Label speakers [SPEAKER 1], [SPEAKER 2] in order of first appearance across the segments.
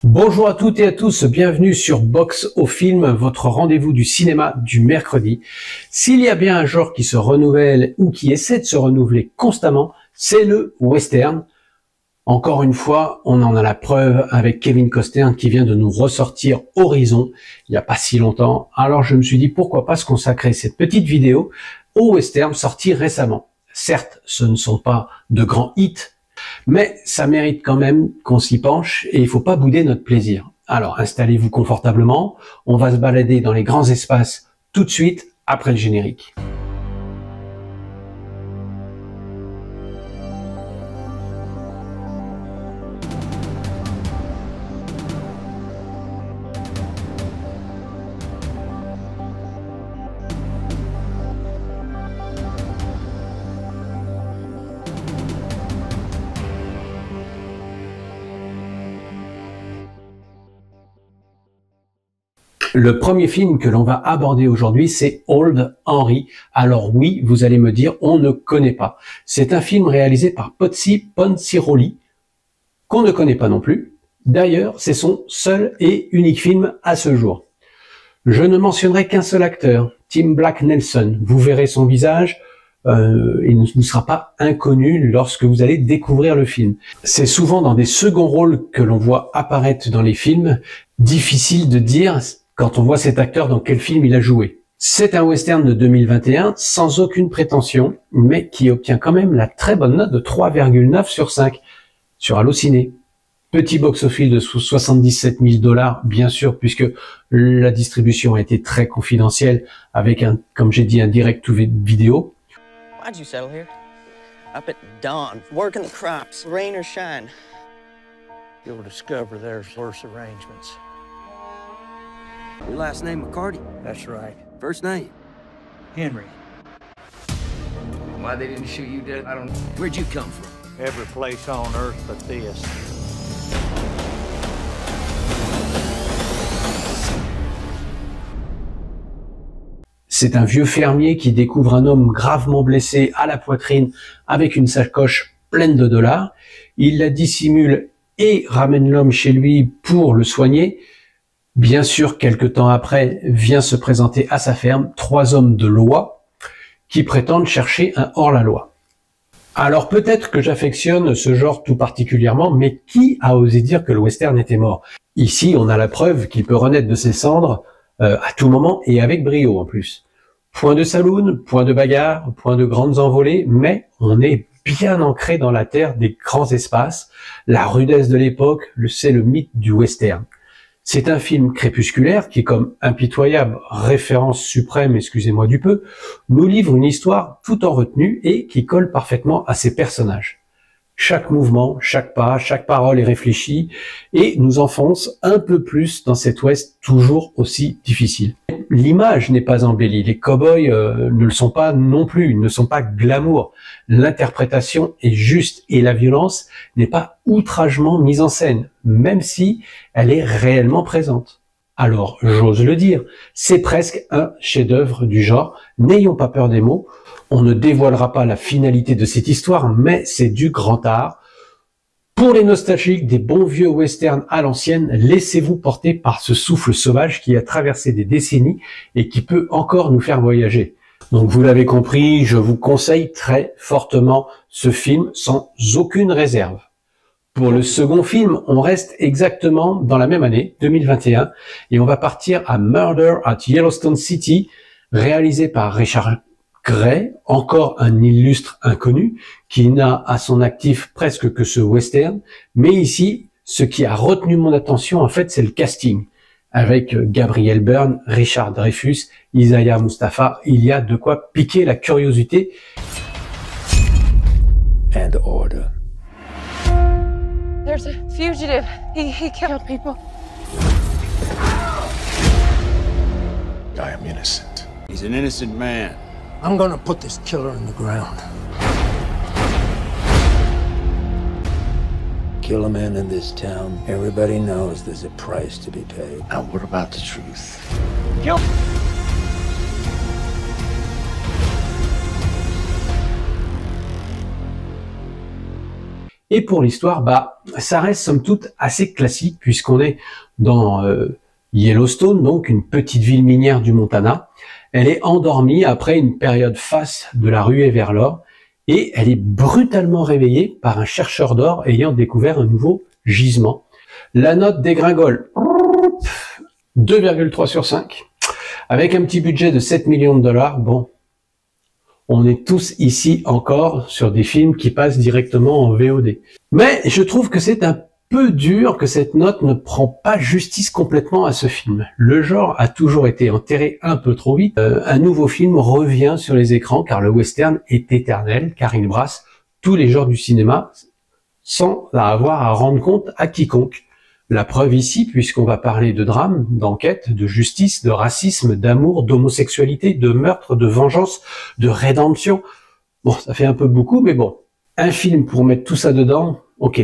[SPEAKER 1] Bonjour à toutes et à tous, bienvenue sur Box au film, votre rendez-vous du cinéma du mercredi. S'il y a bien un genre qui se renouvelle ou qui essaie de se renouveler constamment, c'est le western. Encore une fois, on en a la preuve avec Kevin Costner qui vient de nous ressortir Horizon il n'y a pas si longtemps. Alors je me suis dit pourquoi pas se consacrer cette petite vidéo au western sorti récemment. Certes, ce ne sont pas de grands hits, mais ça mérite quand même qu'on s'y penche et il faut pas bouder notre plaisir. Alors installez-vous confortablement, on va se balader dans les grands espaces tout de suite après le générique. Le premier film que l'on va aborder aujourd'hui, c'est Old Henry. Alors oui, vous allez me dire, on ne connaît pas. C'est un film réalisé par Pozzi Pansiroli, qu'on ne connaît pas non plus. D'ailleurs, c'est son seul et unique film à ce jour. Je ne mentionnerai qu'un seul acteur, Tim Blake Nelson. Vous verrez son visage, il ne sera pas inconnu lorsque vous allez découvrir le film. C'est souvent dans des seconds rôles que l'on voit apparaître dans les films. Difficile de dire quand on voit cet acteur dans quel film il a joué. C'est un western de 2021 sans aucune prétention, mais qui obtient quand même la très bonne note de 3,9 sur 5 sur Allociné. Petit box-office de 77 000 $, bien sûr, puisque la distribution a été très confidentielle avec un, comme j'ai dit, un direct to vidéo.
[SPEAKER 2] Why'd you settle here? Up at dawn, working the crops, rain or shine.
[SPEAKER 3] You'll discover there's worse arrangements.
[SPEAKER 4] Your last name McCarty?
[SPEAKER 3] That's right.
[SPEAKER 4] First name?
[SPEAKER 3] Henry.
[SPEAKER 4] Why they didn't shoot you dead, I don't know. Where'd you come from?
[SPEAKER 3] Every place on earth but this.
[SPEAKER 1] C'est un vieux fermier qui découvre un homme gravement blessé à la poitrine avec une sacoche pleine de dollars. Il la dissimule et ramène l'homme chez lui pour le soigner. Bien sûr, quelque temps après, vient se présenter à sa ferme 3 hommes de loi qui prétendent chercher un hors-la-loi. Alors peut-être que j'affectionne ce genre tout particulièrement, mais qui a osé dire que le western était mort? Ici, on a la preuve qu'il peut renaître de ses cendres à tout moment et avec brio en plus. Point de saloon, point de bagarre, point de grandes envolées, mais on est bien ancré dans la terre des grands espaces. La rudesse de l'époque, c'est le mythe du western. C'est un film crépusculaire qui, comme impitoyable référence suprême, excusez-moi du peu, nous livre une histoire tout en retenue et qui colle parfaitement à ses personnages. Chaque mouvement, chaque pas, chaque parole est réfléchie et nous enfonce un peu plus dans cet ouest toujours aussi difficile. L'image n'est pas embellie, les cow-boys ne le sont pas non plus, ils ne sont pas glamour. L'interprétation est juste et la violence n'est pas outragement mise en scène, même si elle est réellement présente. Alors, j'ose le dire, c'est presque un chef-d'œuvre du genre. N'ayons pas peur des mots, on ne dévoilera pas la finalité de cette histoire, mais c'est du grand art. Pour les nostalgiques des bons vieux westerns à l'ancienne, laissez-vous porter par ce souffle sauvage qui a traversé des décennies et qui peut encore nous faire voyager. Donc vous l'avez compris, je vous conseille très fortement ce film sans aucune réserve. Pour le second film, on reste exactement dans la même année, 2021, et on va partir à Murder at Yellowstone City, réalisé par Richard Gray, encore un illustre inconnu, qui n'a à son actif presque que ce western, mais ici, ce qui a retenu mon attention, en fait, c'est le casting. Avec Gabriel Byrne, Richard Dreyfuss, Isaiah Mustafa, il y a de quoi piquer la curiosité.
[SPEAKER 3] And order.
[SPEAKER 5] There's a fugitive. He killed people.
[SPEAKER 6] I am innocent.
[SPEAKER 4] He's an innocent man.
[SPEAKER 3] I'm gonna put this killer in the ground. Kill a man in this town, everybody knows there's a price to be paid.
[SPEAKER 4] Now, what about the truth?
[SPEAKER 3] Kill!
[SPEAKER 1] Et Et pour l'histoire, bah, ça reste somme toute assez classique puisqu'on est dans Yellowstone, donc une petite ville minière du Montana. Elle est endormie après une période faste de la ruée vers l'or et elle est brutalement réveillée par un chercheur d'or ayant découvert un nouveau gisement. La note dégringole, 2,3 sur 5, avec un petit budget de 7 millions de dollars. Bon, on est tous ici encore sur des films qui passent directement en VOD. Mais je trouve que c'est un peu dur que cette note ne prend pas justice complètement à ce film. Le genre a toujours été enterré un peu trop vite. Un nouveau film revient sur les écrans car le western est éternel, car il brasse tous les genres du cinéma sans avoir à rendre compte à quiconque. La preuve ici, puisqu'on va parler de drame, d'enquête, de justice, de racisme, d'amour, d'homosexualité, de meurtre, de vengeance, de rédemption. Bon, ça fait un peu beaucoup, mais bon. Un film pour mettre tout ça dedans, ok.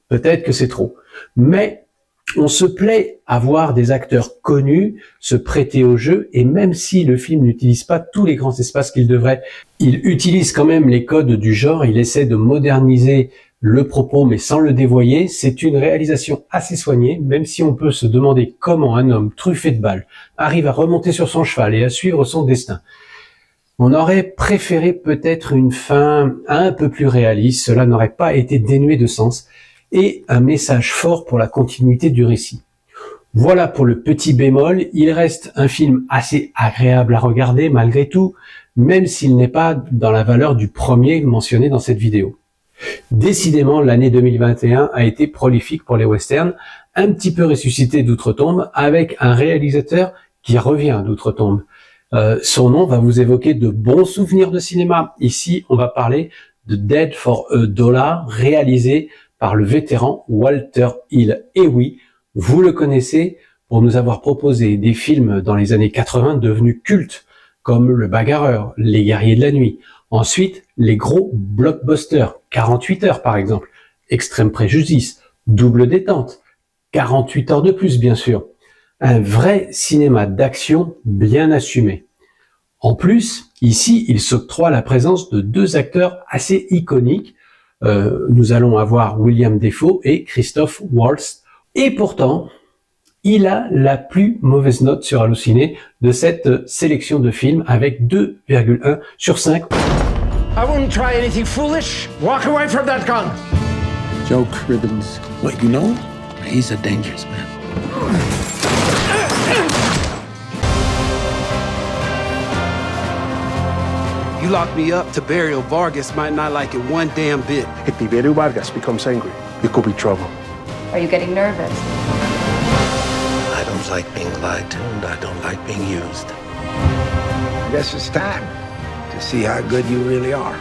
[SPEAKER 1] Peut-être que c'est trop. Mais on se plaît à voir des acteurs connus se prêter au jeu, et même si le film n'utilise pas tous les grands espaces qu'il devrait, il utilise quand même les codes du genre, il essaie de moderniser le propos mais sans le dévoyer. C'est une réalisation assez soignée, même si on peut se demander comment un homme truffé de balles arrive à remonter sur son cheval et à suivre son destin. On aurait préféré peut-être une fin un peu plus réaliste, cela n'aurait pas été dénué de sens, et un message fort pour la continuité du récit. Voilà pour le petit bémol, il reste un film assez agréable à regarder malgré tout, même s'il n'est pas dans la valeur du premier mentionné dans cette vidéo. Décidément, l'année 2021 a été prolifique pour les westerns, un petit peu ressuscité d'outre-tombe, avec un réalisateur qui revient d'outre-tombe. Son nom va vous évoquer de bons souvenirs de cinéma. Ici, on va parler de Dead for a Dollar, réalisé par le vétéran Walter Hill. Et oui, vous le connaissez pour nous avoir proposé des films dans les années 80 devenus cultes, comme Le Bagarreur, Les Guerriers de la Nuit. Ensuite, les gros blockbusters, 48 heures par exemple, Extrême Préjudice, Double Détente, 48 heures de plus bien sûr. Un vrai cinéma d'action bien assumé. En plus, ici, il s'octroie la présence de deux acteurs assez iconiques. Nous allons avoir William Dafoe et Christoph Waltz. Et pourtant, il a la plus mauvaise note sur Allociné de cette sélection de films avec 2,1 sur 5.
[SPEAKER 4] I wouldn't try anything foolish. Walk away from that gun.
[SPEAKER 3] Joke ribbons.
[SPEAKER 4] What, you know? He's a dangerous man. You locked me up, Tiberio Vargas might not like it one damn bit.
[SPEAKER 6] If Tiberio Vargas becomes angry, it could be trouble.
[SPEAKER 5] Are you getting nervous?
[SPEAKER 4] I don't like being lied to, and I don't like being used.
[SPEAKER 7] I guess it's time to see how good you really are.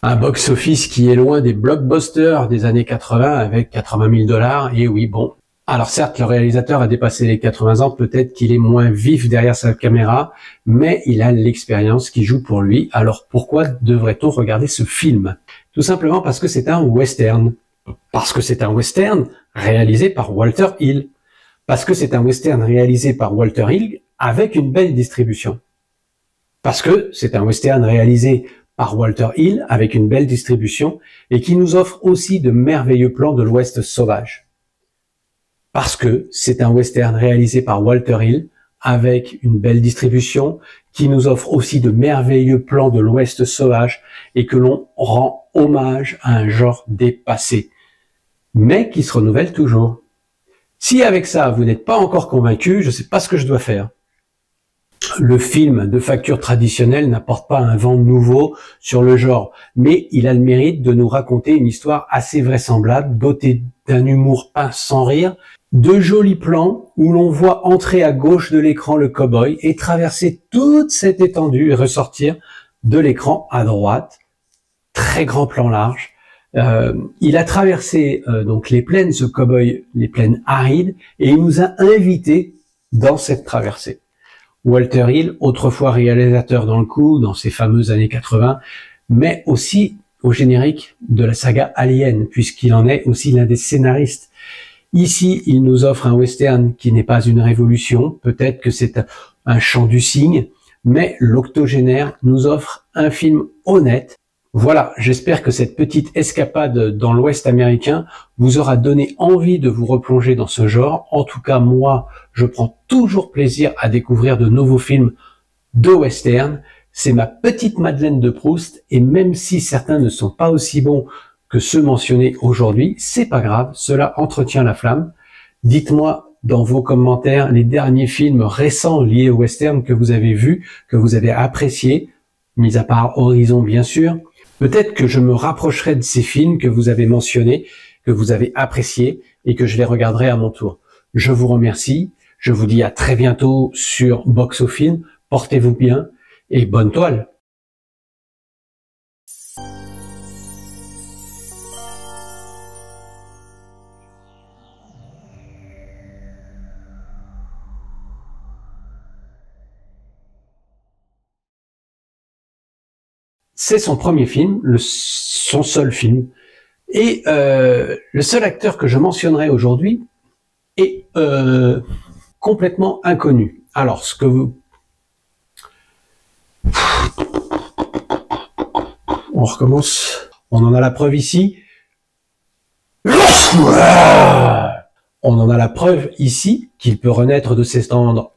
[SPEAKER 1] Un box-office qui est loin des blockbusters des années 80 avec 80 000 $. Et oui, bon. Alors certes, le réalisateur a dépassé les 80 ans, peut-être qu'il est moins vif derrière sa caméra, mais il a l'expérience qui joue pour lui. Alors pourquoi devrait-on regarder ce film? Tout simplement parce que c'est un western. Parce que c'est un western réalisé par Walter Hill. Parce que c'est un western réalisé par Walter Hill avec une belle distribution. Parce que c'est un western réalisé par Walter Hill avec une belle distribution et qui nous offre aussi de merveilleux plans de l'Ouest sauvage. Parce que c'est un western réalisé par Walter Hill avec une belle distribution qui nous offre aussi de merveilleux plans de l'Ouest sauvage et que l'on rend hommage à un genre dépassé, mais qui se renouvelle toujours. Si avec ça vous n'êtes pas encore convaincu, je ne sais pas ce que je dois faire. Le film de facture traditionnelle n'apporte pas un vent nouveau sur le genre, mais il a le mérite de nous raconter une histoire assez vraisemblable, dotée d'un humour peint sans rire, de jolis plans où l'on voit entrer à gauche de l'écran le cow-boy et traverser toute cette étendue et ressortir de l'écran à droite. Très grand plan large. Il a traversé donc les plaines, ce cow-boy, les plaines arides, et il nous a invités dans cette traversée. Walter Hill, autrefois réalisateur dans le coup, dans ces fameuses années 80, mais aussi au générique de la saga Alien, puisqu'il en est aussi l'un des scénaristes. Ici, il nous offre un western qui n'est pas une révolution, peut-être que c'est un chant du cygne, mais l'Octogénaire nous offre un film honnête. Voilà, j'espère que cette petite escapade dans l'Ouest américain vous aura donné envie de vous replonger dans ce genre. En tout cas, moi, je prends toujours plaisir à découvrir de nouveaux films de western. C'est ma petite Madeleine de Proust, et même si certains ne sont pas aussi bons que ceux mentionnés aujourd'hui, c'est pas grave, cela entretient la flamme. Dites-moi dans vos commentaires les derniers films récents liés au western que vous avez vus, que vous avez appréciés, mis à part Horizon bien sûr. Peut-être que je me rapprocherai de ces films que vous avez mentionnés, que vous avez appréciés, et que je les regarderai à mon tour. Je vous remercie, je vous dis à très bientôt sur Box au Film, portez-vous bien, et bonne toile! C'est son premier film, son seul film, et le seul acteur que je mentionnerai aujourd'hui est complètement inconnu. Alors, ce que vous... On recommence. On en a la preuve ici. On en a la preuve ici qu'il peut renaître de ses cendres.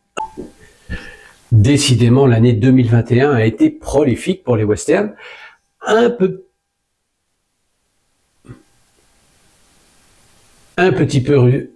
[SPEAKER 1] Décidément, l'année 2021 a été prolifique pour les westerns. Un petit peu